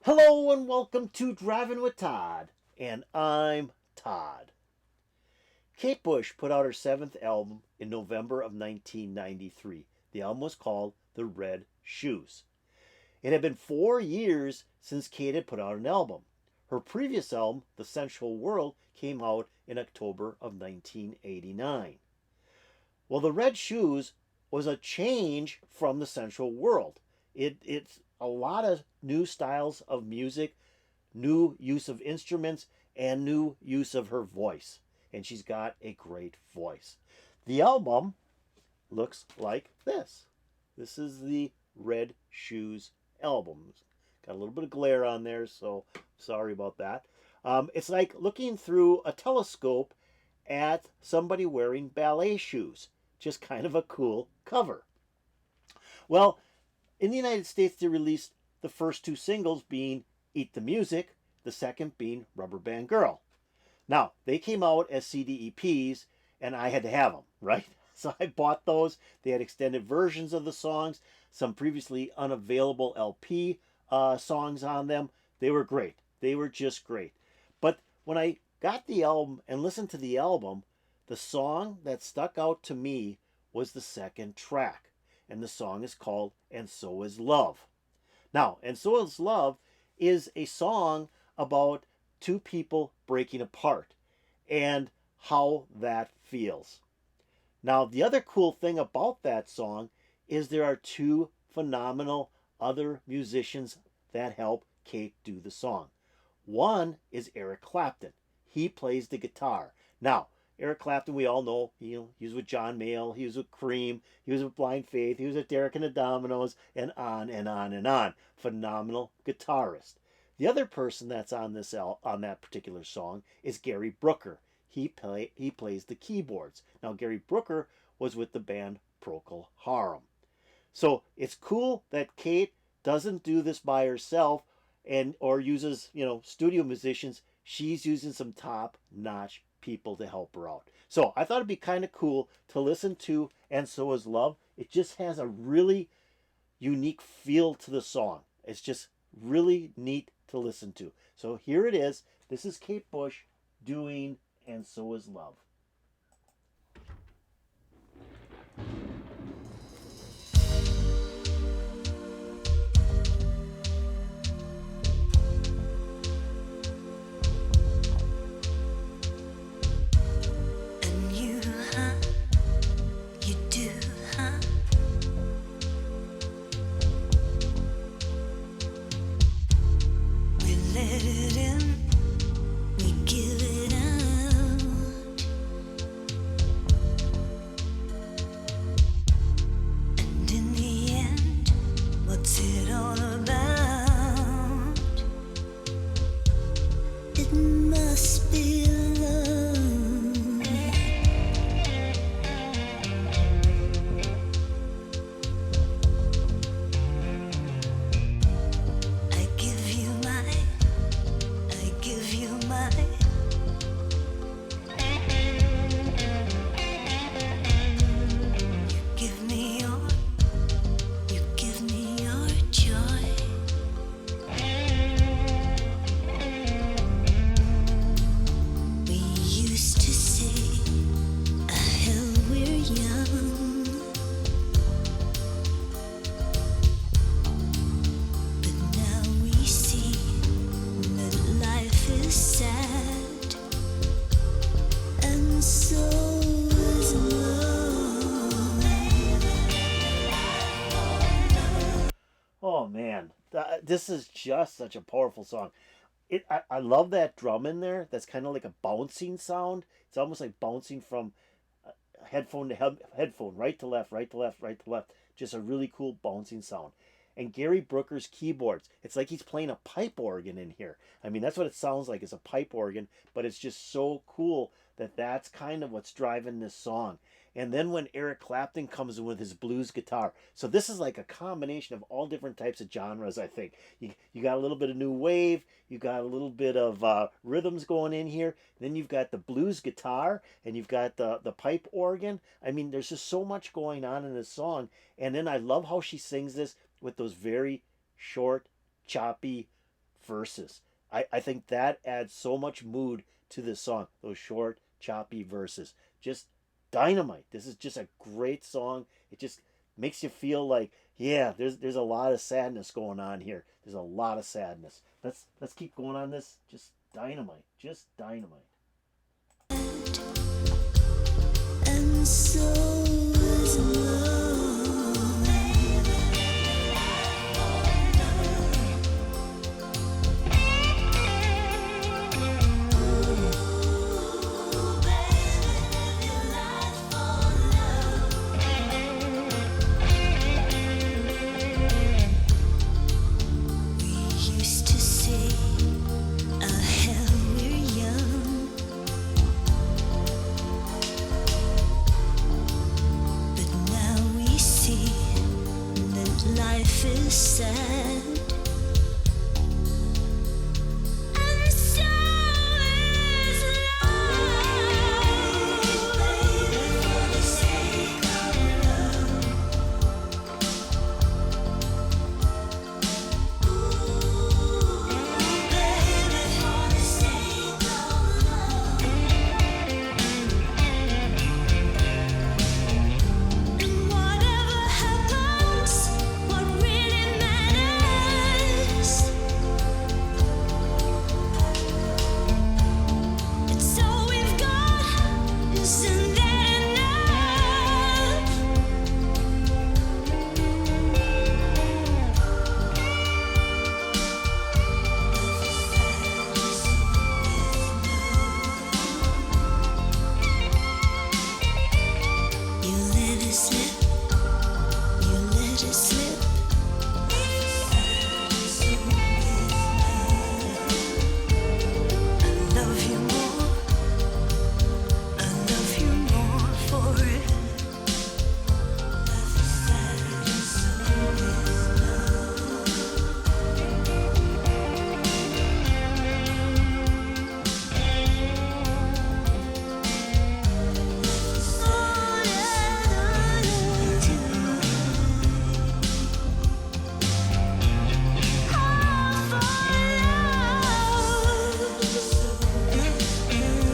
Hello and welcome to Driving with Todd, and I'm Todd. Kate Bush put out her seventh album in November of 1993. The album was called The Red Shoes. It had been 4 years since Kate had put out an album. Her previous album, The Sensual World, came out in October of 1989. Well, The Red Shoes was a change from The Sensual World. It's a lot of new styles of music, new use of instruments, and new use of her voice. And she's got a great voice. The album looks like this. This is the Red Shoes album. Got a little bit of glare on there, so sorry about that. It's like looking through a telescope at somebody wearing ballet shoes. Just kind of a cool cover. Well, in the United States, they released the first two singles being Eat the Music, the second being Rubber Band Girl. Now, they came out as CD EPs, and I had to have them, right? So I bought those. They had extended versions of the songs, some previously unavailable LP songs on them. They were great. They were just great. But when I got the album and listened to the album, the song that stuck out to me was the second track. And the song is called And So Is Love. Now, And So Is Love is a song about two people breaking apart and how that feels. Now, the other cool thing about that song is there are two phenomenal other musicians that help Kate do the song. One is Eric Clapton. He plays the guitar. Now, Eric Clapton, we all know, he was with John Mayall, he was with Cream, he was with Blind Faith, he was with Derek and the Dominoes, and on and on and on. Phenomenal guitarist. The other person that's on that particular song is Gary Brooker. He plays the keyboards. Now, Gary Brooker was with the band Procol Harum. So it's cool that Kate doesn't do this by herself or uses studio musicians. She's using some top-notch people to help her out. So I thought it'd be kind of cool to listen to And So Is Love. It just has a really unique feel to the song. It's just really neat to listen to. So here it is. This is Kate Bush doing And So Is Love. Oh man, this is just such a powerful song. I love that drum in there. That's kind of like a bouncing sound. It's almost like bouncing from headphone to headphone, right to left, right to left, right to left. Just a really cool bouncing sound. And Gary Brooker's keyboards, it's like he's playing a pipe organ in here. I mean, that's what it sounds like, is a pipe organ, but it's just so cool that that's kind of what's driving this song. And then when Eric Clapton comes in with his blues guitar, so this is like a combination of all different types of genres, I think. You got a little bit of new wave, you got a little bit of rhythms going in here, then you've got the blues guitar, and you've got the pipe organ. I mean, there's just so much going on in this song. And then I love how she sings this with those very short, choppy verses. I think that adds so much mood to this song. Those short, choppy verses. Just dynamite. This is just a great song. It just makes you feel like, yeah, there's a lot of sadness going on here. There's a lot of sadness. Let's keep going on this. Just dynamite. Just dynamite. And so is love. Life is sad. And so is love. Baby, for the sake of love. Ooh, baby, for the sake of love. And whatever happens, what really matters, it's all we've got, isn't that enough? You let it slip, you let it slip. I love you more, I love you more for it.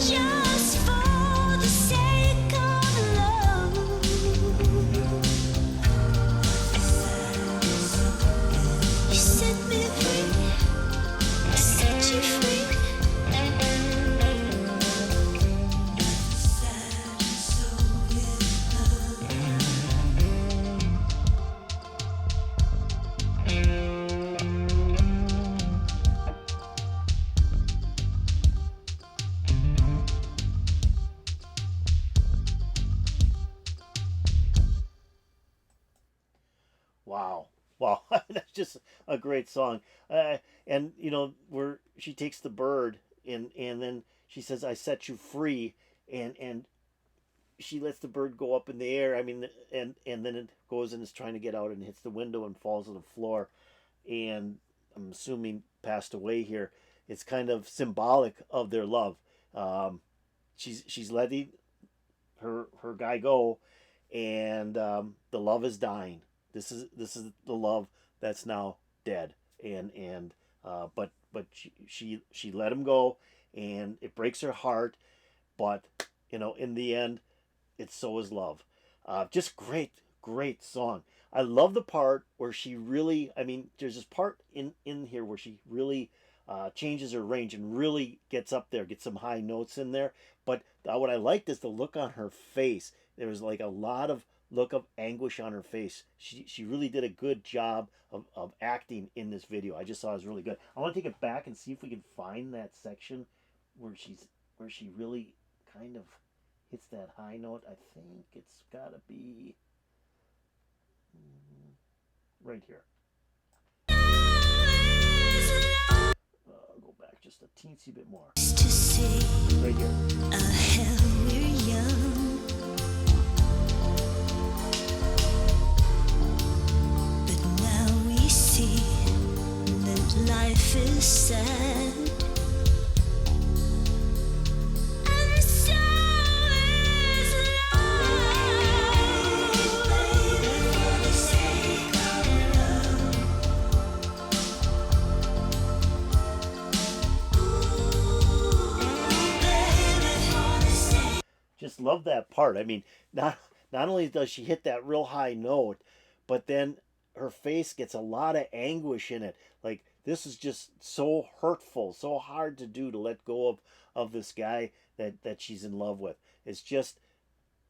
Just for the sake of love. You set me free, I set you free. Wow. Wow. That's just a great song. And where she takes the bird and then she says, I set you free, and she lets the bird go up in the air. I mean, and then it goes and is trying to get out and hits the window and falls on the floor, and I'm assuming passed away here. It's kind of symbolic of their love. She's letting her guy go, and the love is dying. This is the love that's now dead, and but she let him go, and it breaks her heart, but in the end, it's so is love. Just great song. I love the part where she really, I mean, there's this part in here where she really changes her range and really gets up there, gets some high notes in there. But what I liked is the look on her face. There was like a lot of look of anguish on her face. She really did a good job of acting in this video. I just thought it was really good. I want to take it back and see if we can find that section where she really kind of hits that high note. I think it's got to be right here. Go back just a teensy bit more. Right here. We're young, but now we see that life is sad. And so is love. Baby, for the sake of love. just love that part. I mean, not only does she hit that real high note, but then her face gets a lot of anguish in it. Like this is just so hurtful, so hard to do, to let go of this guy that she's in love with. It's just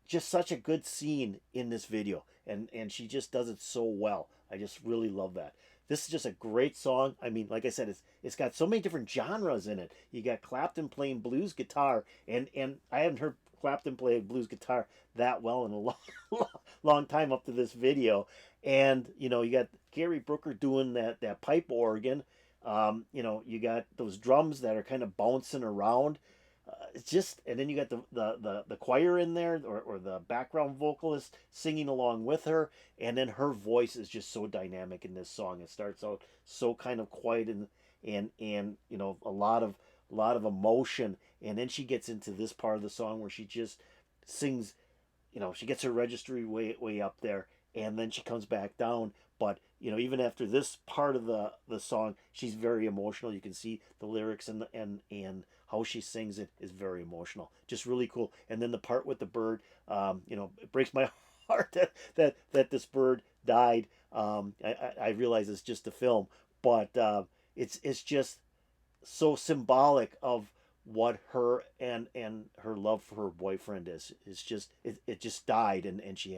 such a good scene in this video, and she just does it so well. I just really love that. This is just a great song. I mean, like I said, it's got so many different genres in it. You got Clapton playing blues guitar, and I haven't heard Clapton play blues guitar that well in a long time up to this video. And you know, you got Gary Brooker doing that pipe organ. You know, you got those drums that are kind of bouncing around. It's just, and then you got the choir in there, or the background vocalist singing along with her, and then her voice is just so dynamic in this song. It starts out so kind of quiet and you know, a lot of emotion, and then she gets into this part of the song where she just sings. You know, she gets her registry way up there, and then she comes back down. But you know, even after this part of the song, she's very emotional. You can see the lyrics and how she sings it is very emotional. Just really cool. And then the part with the bird, you know, it breaks my heart that this bird died. I realize it's just a film, but it's just so symbolic of what her and her love for her boyfriend is. It's just it just died, and she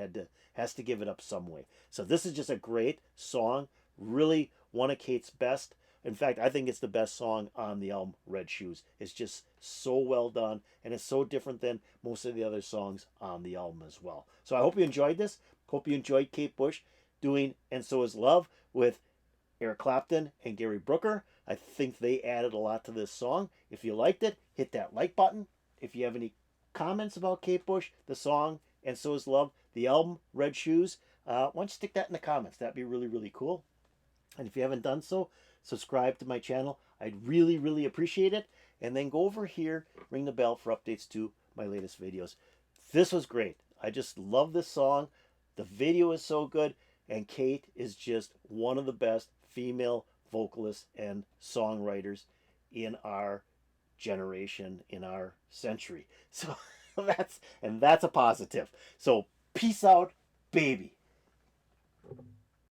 has to give it up some way. So this is just a great song. Really one of Kate's best. In fact, I think it's the best song on the album Red Shoes. It's just so well done, and it's so different than most of the other songs on the album as well. So I hope you enjoyed this. Hope you enjoyed Kate Bush doing And So Is Love with Eric Clapton and Gary Brooker. I think they added a lot to this song. If you liked it, hit that like button. If you have any comments about Kate Bush, the song And So Is Love, the album Red Shoes, why don't you stick that in the comments? That'd be really, really cool. And if you haven't done so, subscribe to my channel. I'd really, really appreciate it. And then go over here, ring the bell for updates to my latest videos. This was great. I just love this song. The video is so good. And Kate is just one of the best female vocalists and songwriters in our generation, in our century. So that's a positive. So peace out, baby.